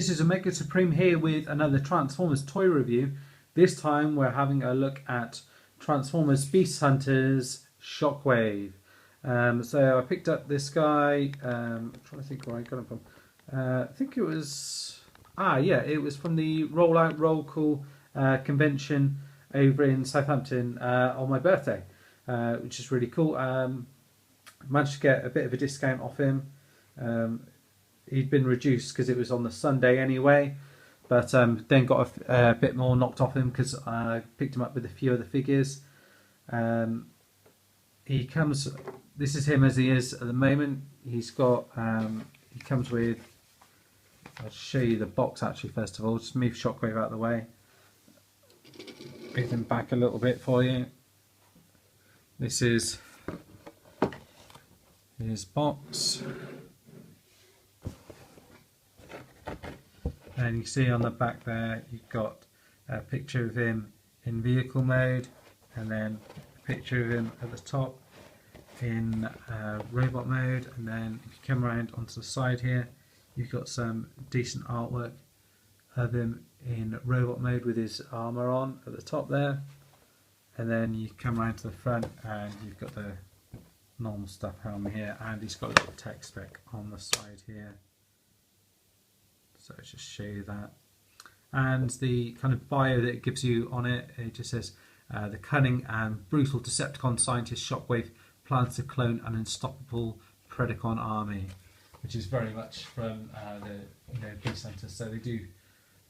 this is Omega Supreme here with another Transformers toy review. This time we're having a look at Transformers Beast Hunters Shockwave. So I picked up this guy, I'm trying to think where I got him from. I think it was, it was from the Roll Out Roll Cool convention over in Southampton on my birthday, which is really cool. Managed to get a bit of a discount off him. He'd been reduced because it was on the Sunday anyway, but then got a bit more knocked off him because I picked him up with a few of the figures. He comes, this is him as he is at the moment. He's got, he comes with, I'll show you the box actually first of all, just move Shockwave out of the way. Move him back a little bit for you. This is his box. And you see on the back there you've got a picture of him in vehicle mode, and then a picture of him at the top in robot mode, and then if you come around onto the side here you've got some decent artwork of him in robot mode with his armour on at the top there, and then you come around to the front and you've got the normal stuff helmet here, and he's got a little tech spec on the side here. So I'll just show you that. And the kind of bio that it gives you on it, it just says, the cunning and brutal Decepticon scientist Shockwave plans to clone an unstoppable Predacon army, which is very much from the Beast Hunters, so they do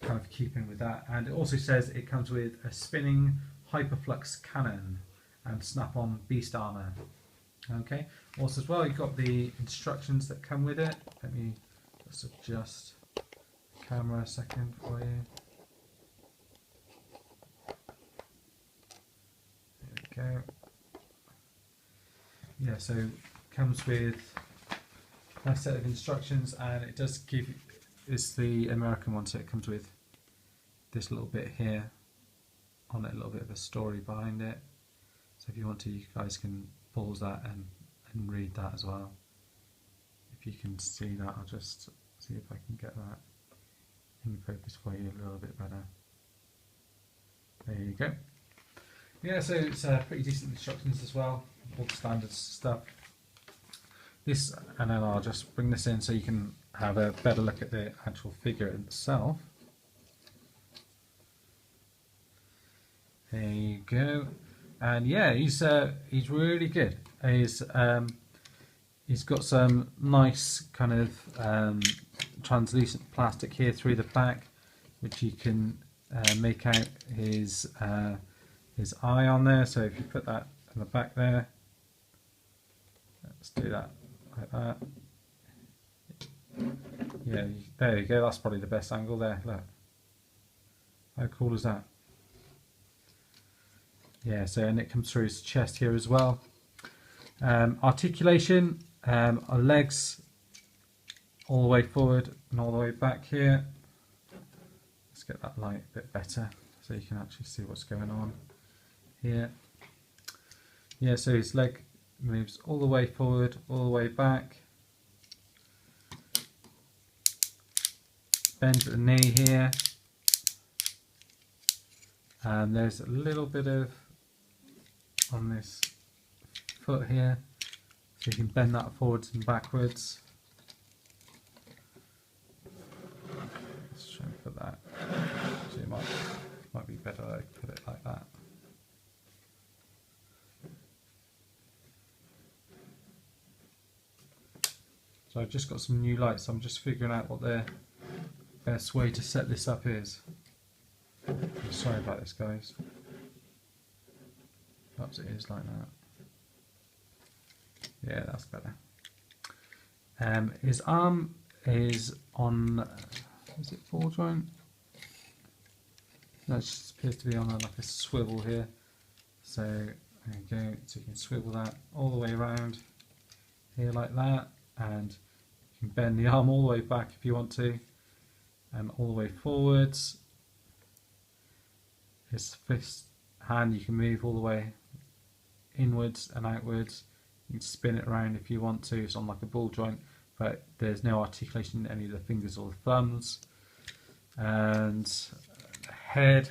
kind of keep in with that. And it also says it comes with a spinning hyperflux cannon and snap-on beast armor. Okay, also as well you've got the instructions that come with it. Let me just adjust camera a second for you. There we go. Yeah, so it comes with a set of instructions, and it does give, it's the American one, so it comes with this little bit here on it, a little bit of a story behind it. So if you want to, you guys can pause that and read that as well. If you can see that, I'll just see if I can get that in focus for you a little bit better. There you go. Yeah, so it's pretty decent instructions as well, all the standard stuff. This, and then I'll just bring this in so you can have a better look at the actual figure itself. There you go. And yeah, he's really good. He's got some nice kind of translucent plastic here through the back, which you can make out his eye on there. So if you put that in the back there, let's do that like that. Yeah, there you go. That's probably the best angle there. Look, how cool is that? Yeah, so, and it comes through his chest here as well. Articulation, our legs all the way forward and all the way back here. Let's get that light a bit better so you can actually see what's going on here. Yeah, so his leg moves all the way forward, all the way back. Bend at the knee here. And there's a little bit of on this foot here, so you can bend that forwards and backwards. Let's try and put that, so it might be better if I put it like that. So I've just got some new lights, so I'm just figuring out what the best way to set this up is. Sorry about this, guys. Perhaps it is like that. Yeah, that's better. His arm is on, is it ball joint? No, it just appears to be on like a swivel here. So there you go, so you can swivel that all the way around here like that, and you can bend the arm all the way back if you want to, and all the way forwards. His fist hand you can move all the way inwards and outwards. You can spin it around if you want to. It's on like a ball joint, but there's no articulation in any of the fingers or the thumbs. and the head,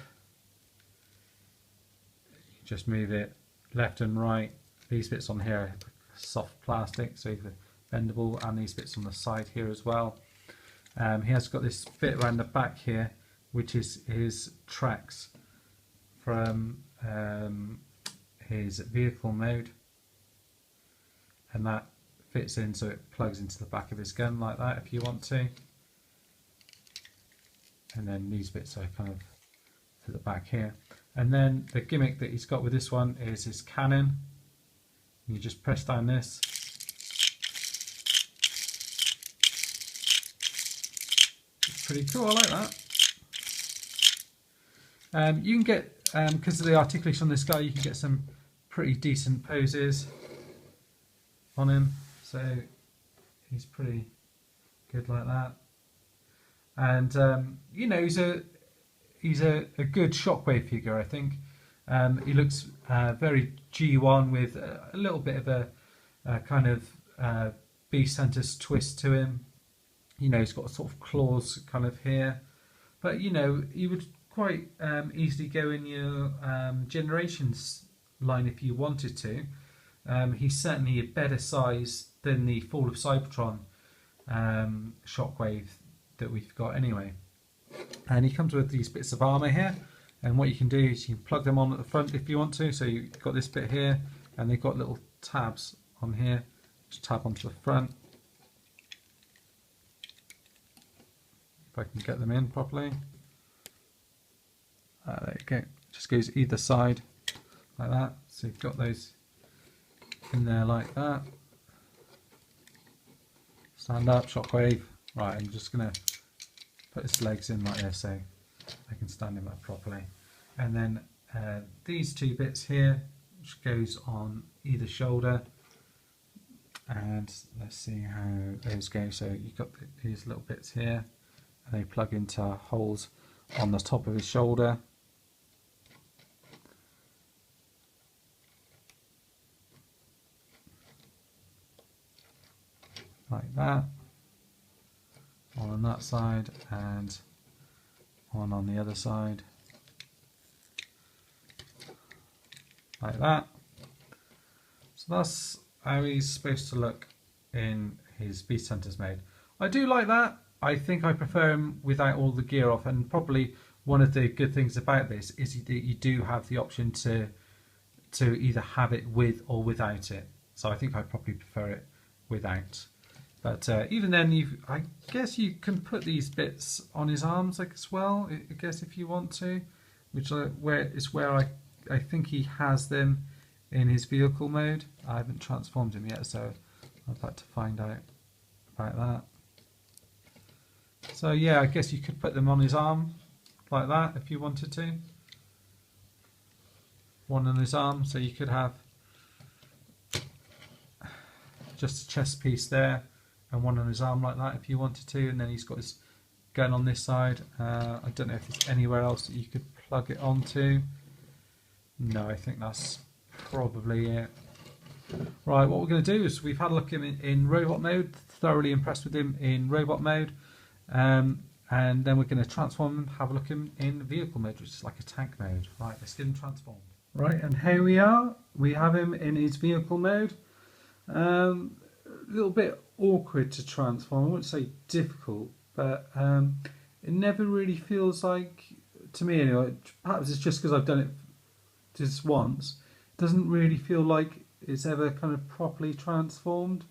you just move it left and right. These bits on here are soft plastic, so they're bendable, and these bits on the side here as well. He has got this bit around the back here, which is his tracks from his vehicle mode, and that fits in, so it plugs into the back of his gun like that if you want to. And then these bits are kind of at the back here. And then the gimmick that he's got with this one is his cannon. You just press down this. It's pretty cool, I like that. You can get, because of the articulation on this guy, you can get some pretty decent poses on him. So he's pretty good like that. And you know, he's a good Shockwave figure, I think. He looks very G1 with a little bit of a kind of Beast Hunters twist to him. You know, he's got sort of claws kind of here, but you know, he would quite easily go in your Generations line if you wanted to. He's certainly a better size than the Fall of Cybertron Shockwave that we've got anyway. And he comes with these bits of armour here, and what you can do is you can plug them on at the front if you want to. So you've got this bit here, and they've got little tabs on here. Just tab onto the front. If I can get them in properly. There you go. Just goes either side like that. So you've got those in there like that. Stand up, Shockwave. Right, I'm just going to put his legs in like this so I can stand him up properly. And then these two bits here, which goes on either shoulder. And let's see how those go. So you've got these little bits here, and they plug into holes on the top of his shoulder. Like that. One on that side and one on the other side, like that. So that's how he's supposed to look in his Beast Hunters mode. I do like that. I think I prefer him without all the gear off, and probably one of the good things about this is that you do have the option to either have it with or without it. So I think I probably prefer it without. But even then, I guess you can put these bits on his arms like as well, I guess, if you want to, which is where I think he has them in his vehicle mode. I haven't transformed him yet, so I'm about to find out about that. So yeah, I guess you could put them on his arm like that if you wanted to. One on his arm, so you could have just a chest piece there, and one on his arm like that if you wanted to, and then he's got his gun on this side. I don't know if there's anywhere else that you could plug it onto. No, I think that's probably it. Right, what we're going to do is we've had a look at him in robot mode, thoroughly impressed with him in robot mode, and then we're going to transform him, have a look at him in vehicle mode, which is like a tank mode. Right, let's get him transformed. Right, and here we are. We have him in his vehicle mode. A little bit awkward to transform. I wouldn't say difficult, but it never really feels like, to me anyway, perhaps it's just because I've done it just once, it doesn't really feel like it's ever kind of properly transformed.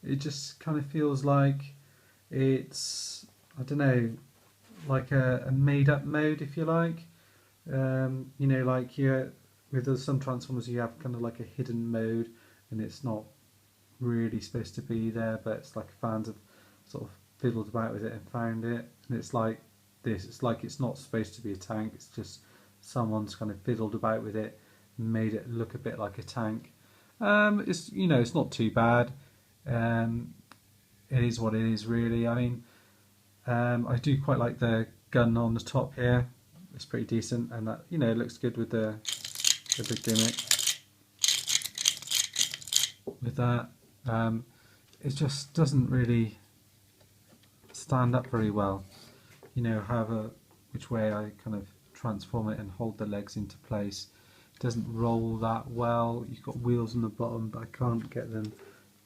It just kind of feels like it's, I don't know, like a made up mode, if you like. You know, like with some transformers you have kind of like a hidden mode, and it's not really supposed to be there, but it's like fans have sort of fiddled about with it and found it, and it's like this. It's like it's not supposed to be a tank, it's just someone's kind of fiddled about with it and made it look a bit like a tank. It's, you know, it's not too bad. It is what it is, really. I mean, I do quite like the gun on the top here. It's pretty decent, and that, you know, it looks good with the gimmick. With that, it just doesn't really stand up very well. you know, however which way I kind of transform it and hold the legs into place. It doesn't roll that well. You've got wheels on the bottom, but I can't get them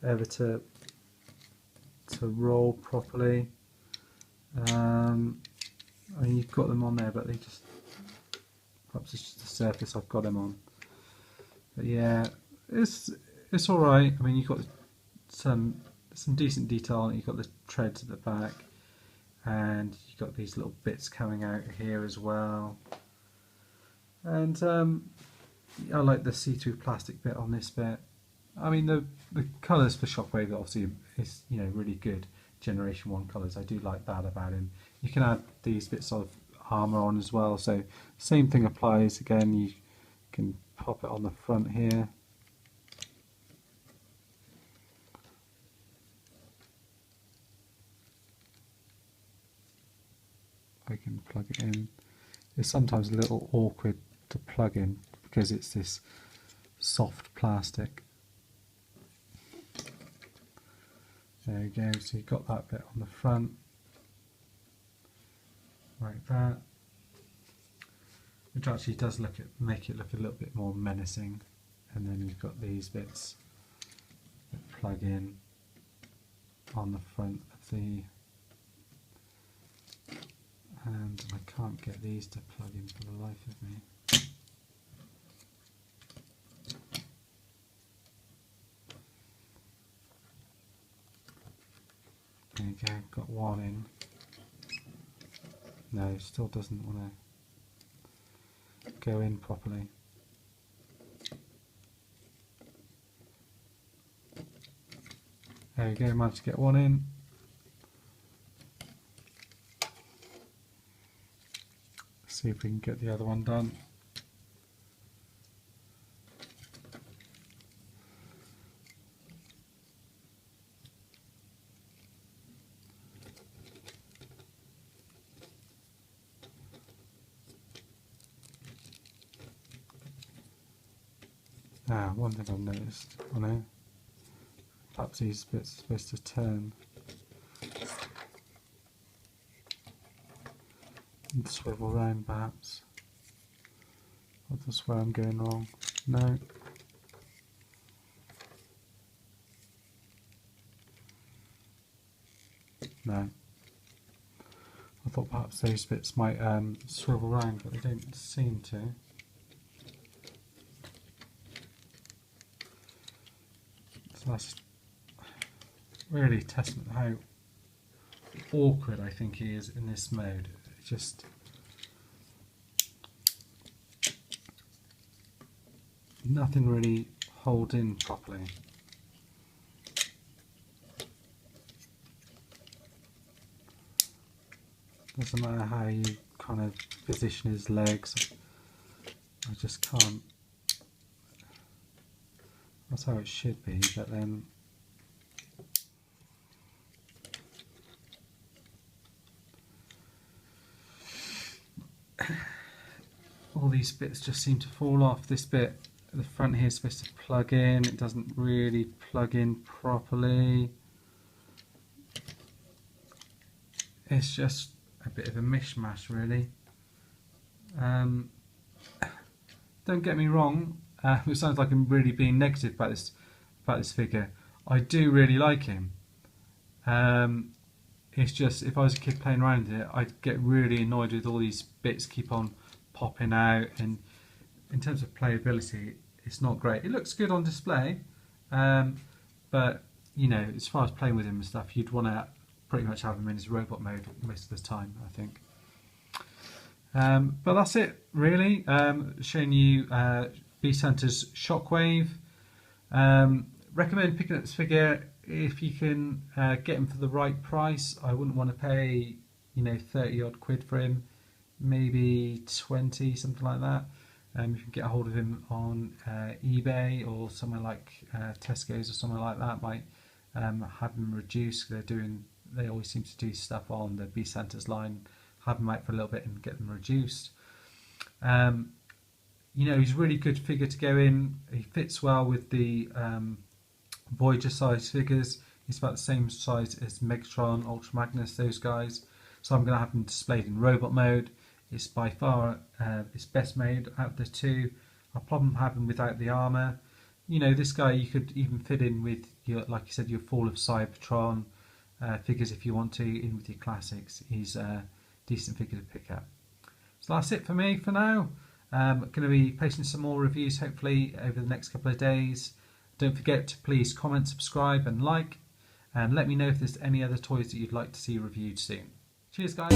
ever to roll properly. I mean, you've got them on there, but they just, perhaps it's just the surface I've got them on. But yeah, it's all right. I mean, you've got some decent detail on it. You've got the treads at the back, and you've got these little bits coming out here as well. And I like the see-through plastic bit on this bit. I mean, the colours for Shockwave obviously is, you know, really good Generation 1 colours. I do like that about him. You can add these bits of armour on as well, so same thing applies. Again, you can pop it on the front here. I can plug it in. It's sometimes a little awkward to plug in because it's this soft plastic. There you go, so you've got that bit on the front, like that, which actually does make it look a little bit more menacing. And then you've got these bits that plug in on the front of the, and I can't get these to plug in for the life of me. There you go, got one in. No, still doesn't want to go in properly. There you go, managed to get one in. See if we can get the other one done. One thing I've noticed on here, perhaps these bits are supposed to turn and swivel round perhaps. That's where I'm going wrong. No. No. I thought perhaps those bits might swivel round, but they don't seem to. So that's really testament to how awkward I think he is in this mode. It's just nothing really holds in properly. Doesn't matter how you kind of position his legs, I just can't. That's how it should be, but then all these bits just seem to fall off. This bit at the front here is supposed to plug in, it doesn't really plug in properly. It's just a bit of a mishmash really. Don't get me wrong, it sounds like I'm really being negative about this figure. I do really like him. It's just, if I was a kid playing around with it, I'd get really annoyed with all these bits keep on popping out, and in terms of playability, it's not great. It looks good on display, but you know, as far as playing with him and stuff, you'd want to pretty much have him in his robot mode most of the time, I think. But that's it really. Showing you Beast Hunter's Shockwave. Recommend picking up this figure if you can get him for the right price. I wouldn't want to pay, you know, 30 odd quid for him, maybe 20, something like that. If you can get a hold of him on eBay or somewhere like Tesco's or somewhere like that, might have him reduced. They always seem to do stuff on the Beast Hunters line, have them out for a little bit and get them reduced. You know, he's a really good figure to go in. He fits well with the Voyager size figures. He's about the same size as Megatron, Ultra Magnus, those guys. So I'm going to have them displayed in robot mode. It's by far its best made out of the two. I'll probably have him without the armour. You know, this guy you could even fit in with your, like you said, your Fall of Cybertron figures if you want to, in with your classics. He's a decent figure to pick up. So that's it for me for now. I'm going to be posting some more reviews hopefully over the next couple of days. Don't forget to please comment, subscribe and like, and let me know if there's any other toys that you'd like to see reviewed soon. Cheers guys!